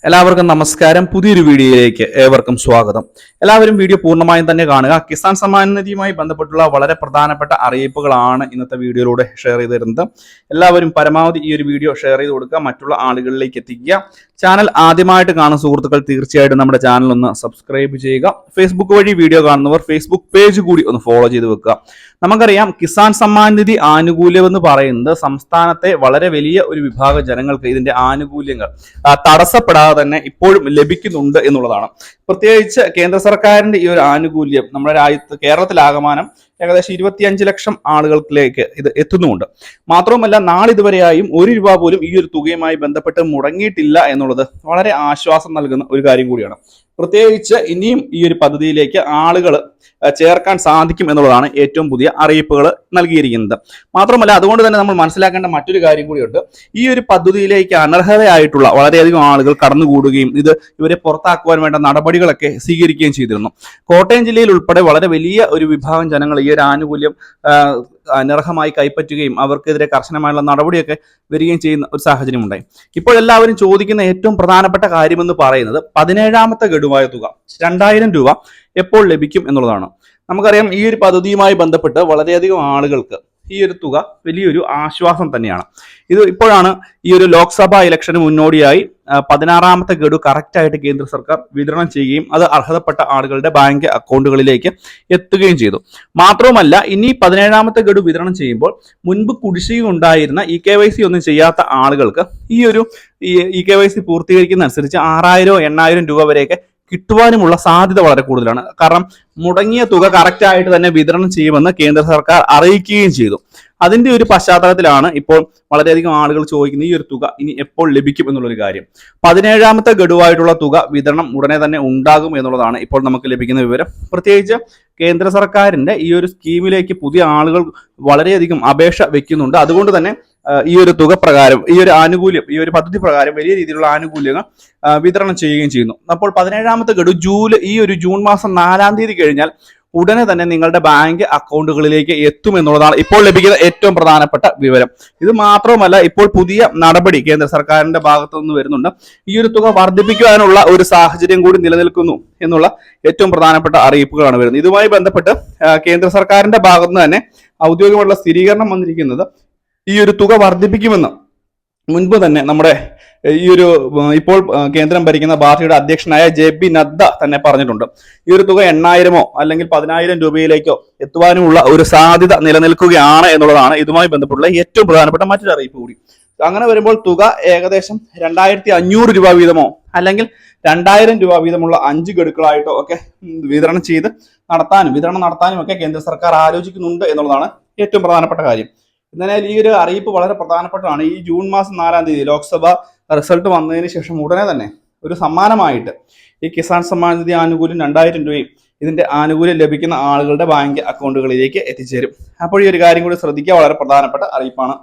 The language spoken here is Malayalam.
എല്ലാവർക്കും നമസ്കാരം. പുതിയൊരു വീഡിയോയിലേക്ക് ഏവർക്കും സ്വാഗതം. എല്ലാവരും വീഡിയോ പൂർണ്ണമായും തന്നെ കാണുക. കിസാൻ സമ്മാൻ നിധിയുമായി ബന്ധപ്പെട്ടുള്ള വളരെ പ്രധാനപ്പെട്ട അറിയിപ്പുകളാണ് ഇന്നത്തെ വീഡിയോയിലൂടെ ഷെയർ ചെയ്ത് തരുന്നത്. എല്ലാവരും പരമാവധി ഈ ഒരു വീഡിയോ ഷെയർ ചെയ്ത് കൊടുക്കുക, മറ്റുള്ള ആളുകളിലേക്ക് എത്തിക്കുക. ചാനൽ ആദ്യമായിട്ട് കാണുന്ന സുഹൃത്തുക്കൾ തീർച്ചയായിട്ടും നമ്മുടെ ചാനൽ ഒന്ന് സബ്സ്ക്രൈബ് ചെയ്യുക. ഫേസ്ബുക്ക് വഴി വീഡിയോ കാണുന്നവർ ഫേസ്ബുക്ക് പേജ് കൂടി ഒന്ന് ഫോളോ ചെയ്ത് വെക്കുക. നമുക്കറിയാം, കിസാൻ സമ്മാൻ നിധി ആനുകൂല്യം എന്ന് പറയുന്നത് സംസ്ഥാനത്തെ വളരെ വലിയ ഒരു വിഭാഗം ജനങ്ങൾക്ക് ഇതിന്റെ ആനുകൂല്യങ്ങൾ തടസ്സപ്പെടാതെ തന്നെ ഇപ്പോഴും ലഭിക്കുന്നുണ്ട് എന്നുള്ളതാണ്. പ്രത്യേകിച്ച് കേന്ദ്ര സർക്കാരിന്റെ ഈ ഒരു ആനുകൂല്യം നമ്മുടെ രാജ്യത്ത് കേരളത്തിലാകമാനം ഏകദേശം 25 ലക്ഷം ആളുകൾക്കിലേക്ക് ഇത് എത്തുന്നുമുണ്ട്. മാത്രവുമല്ല, നാളിതുവരെയായും 1 രൂപ പോലും ഈ ഒരു തുകയുമായി ബന്ധപ്പെട്ട് മുടങ്ങിയിട്ടില്ല എന്നുള്ളത് വളരെ ആശ്വാസം നൽകുന്ന ഒരു കാര്യം കൂടിയാണ്. പ്രത്യേകിച്ച് ഇനിയും ഈ ഒരു പദ്ധതിയിലേക്ക് ആളുകൾ ചേർക്കാൻ സാധിക്കും എന്നുള്ളതാണ് ഏറ്റവും പുതിയ അറിയിപ്പുകൾ നൽകിയിരിക്കുന്നത്. മാത്രമല്ല, അതുകൊണ്ട് തന്നെ നമ്മൾ മനസ്സിലാക്കേണ്ട മറ്റൊരു കാര്യം കൂടിയുണ്ട്. ഈ ഒരു പദ്ധതിയിലേക്ക് അനർഹതയായിട്ടുള്ള വളരെയധികം ആളുകൾ കടന്നുകൂടുകയും ഇവരെ പുറത്താക്കുവാൻ വേണ്ട നടപടികളൊക്കെ സ്വീകരിക്കുകയും ചെയ്തിരുന്നു. കോട്ടയം ജില്ലയിൽ ഉൾപ്പെടെ വളരെ വലിയ ഒരു വിഭാഗം ജനങ്ങൾ ഈ ഒരു ആനുകൂല്യം അനർഹമായി കൈപ്പറ്റുകയും അവർക്കെതിരെ കർശനമായുള്ള നടപടിയൊക്കെ വരികയും ചെയ്യുന്ന ഒരു സാഹചര്യം ഉണ്ടായി. ഇപ്പോൾ എല്ലാവരും ചോദിക്കുന്ന ഏറ്റവും പ്രധാനപ്പെട്ട കാര്യമെന്ന് പറയുന്നത് 17ാമത്തെ ഗഡുവായ തുക 2000 രൂപ എപ്പോൾ ലഭിക്കും എന്നുള്ളതാണ്. നമുക്കറിയാം, ഈ ഒരു പദ്ധതിയുമായി ബന്ധപ്പെട്ട് വളരെയധികം ആളുകൾക്ക് ഈ ഒരു തുക വലിയൊരു ആശ്വാസം തന്നെയാണ്. ഇത് ഇപ്പോഴാണ് ഈ ഒരു ലോക്സഭാ ഇലക്ഷന് മുന്നോടിയായി 16ാമത്തെ ഗഡു കറക്റ്റായിട്ട് കേന്ദ്ര സർക്കാർ വിതരണം ചെയ്യുകയും അത് അർഹതപ്പെട്ട ആളുകളുടെ ബാങ്ക് അക്കൗണ്ടുകളിലേക്ക് എത്തുകയും ചെയ്തു. മാത്രവുമല്ല, ഇനി 17ാമത്തെ ഗഡു വിതരണം ചെയ്യുമ്പോൾ മുൻപ് കുടിശ്ശിക ഉണ്ടായിരുന്ന EKYC ഒന്നും ചെയ്യാത്ത ആളുകൾക്ക് ഈ ഒരു EKYC പൂർത്തീകരിക്കുന്ന അനുസരിച്ച് 6000 8,000 രൂപ വരെയൊക്കെ കിട്ടുവാനുമുള്ള സാധ്യത വളരെ കൂടുതലാണ്. കാരണം മുടങ്ങിയ തുക കറക്റ്റായിട്ട് തന്നെ വിതരണം ചെയ്യുമെന്ന് കേന്ദ്ര സർക്കാർ അറിയിക്കുകയും ചെയ്തു. അതിന്റെ ഒരു പശ്ചാത്തലത്തിലാണ് ഇപ്പോൾ വളരെയധികം ആളുകൾ ചോദിക്കുന്നത് ഈ ഒരു തുക ഇനി എപ്പോൾ ലഭിക്കും എന്നുള്ളൊരു കാര്യം. 17ാമത്തെ ഗഡുവായിട്ടുള്ള തുക വിതരണം ഉടനെ തന്നെ ഉണ്ടാകും എന്നുള്ളതാണ് ഇപ്പോൾ നമുക്ക് ലഭിക്കുന്ന വിവരം. പ്രത്യേകിച്ച് കേന്ദ്ര സർക്കാരിന്റെ ഈ ഒരു സ്കീമിലേക്ക് പുതിയ ആളുകൾ വളരെയധികം അപേക്ഷ വെക്കുന്നുണ്ട്. അതുകൊണ്ട് തന്നെ ഈ ഒരു തുക പ്രകാരം, ഈ ഒരു ആനുകൂല്യം, ഈ ഒരു പദ്ധതി പ്രകാരം വലിയ രീതിയിലുള്ള ആനുകൂല്യങ്ങൾ വിതരണം ചെയ്യുകയും ചെയ്യുന്നു. അപ്പോൾ 17ാമത്തെ ഗഡു ജൂൺ മാസം 4-ാം തീയതി കഴിഞ്ഞാൽ ഉടനെ തന്നെ നിങ്ങളുടെ ബാങ്ക് അക്കൗണ്ടുകളിലേക്ക് എത്തും എന്നുള്ളതാണ് ഇപ്പോൾ ലഭിക്കുന്ന ഏറ്റവും പ്രധാനപ്പെട്ട വിവരം. ഇത് മാത്രമല്ല, ഇപ്പോൾ പുതിയ നടപടി കേന്ദ്ര സർക്കാരിന്റെ ഭാഗത്തു നിന്ന് വരുന്നുണ്ട്. ഈ ഒരു തുക വർദ്ധിപ്പിക്കുവാനുള്ള ഒരു സാഹചര്യം കൂടി നിലനിൽക്കുന്നു എന്നുള്ള ഏറ്റവും പ്രധാനപ്പെട്ട അറിയിപ്പുകളാണ് വരുന്നത്. ഇതുമായി ബന്ധപ്പെട്ട് കേന്ദ്ര സർക്കാരിന്റെ ഭാഗത്തു നിന്ന് തന്നെ ഔദ്യോഗികമായിട്ടുള്ള സ്ഥിരീകരണം വന്നിരിക്കുന്നത് ഈ ഒരു തുക വർദ്ധിപ്പിക്കുമെന്ന് മുൻപ് തന്നെ നമ്മുടെ ഈ ഒരു ഇപ്പോൾ കേന്ദ്രം ഭരിക്കുന്ന പാർട്ടിയുടെ അധ്യക്ഷനായ JP നദ്ദ തന്നെ പറഞ്ഞിട്ടുണ്ട്. ഈ ഒരു തുക 8,000 അല്ലെങ്കിൽ 10,000 രൂപയിലേക്കോ എത്തുവാനുമുള്ള ഒരു സാധ്യത നിലനിൽക്കുകയാണ് എന്നുള്ളതാണ് ഇതുമായി ബന്ധപ്പെട്ടുള്ള ഏറ്റവും പ്രധാനപ്പെട്ട മറ്റൊരു അറിയിപ്പ് കൂടി. അങ്ങനെ വരുമ്പോൾ തുക ഏകദേശം 2,500 രൂപ വീതമോ അല്ലെങ്കിൽ 2,000 രൂപ വീതമുള്ള 5 ഗഡുക്കളായിട്ടോ ഒക്കെ വിതരണം നടത്താനും ഒക്കെ കേന്ദ്ര സർക്കാർ ആലോചിക്കുന്നുണ്ട് എന്നുള്ളതാണ് ഏറ്റവും പ്രധാനപ്പെട്ട കാര്യം. എന്നാൽ ഈ ഒരു അറിയിപ്പ് വളരെ പ്രധാനപ്പെട്ടതാണ്. ഈ ജൂൺ മാസം 4-ാം തീയതി ലോക്സഭ റിസൾട്ട് വന്നതിന് ശേഷം ഉടനെ തന്നെ ഒരു സമ്മാനമായിട്ട് ഈ കിസാൻ സമ്മാൻ നിധി ആനുകൂല്യം 2,000 രൂപയും ഇതിന്റെ ആനുകൂല്യം ലഭിക്കുന്ന ആളുകളുടെ ബാങ്ക് അക്കൗണ്ടുകളിലേക്ക് എത്തിച്ചേരും. അപ്പോൾ ഈ ഒരു കാര്യം കൂടി ശ്രദ്ധിക്കുക, വളരെ പ്രധാനപ്പെട്ട അറിയിപ്പാണ്.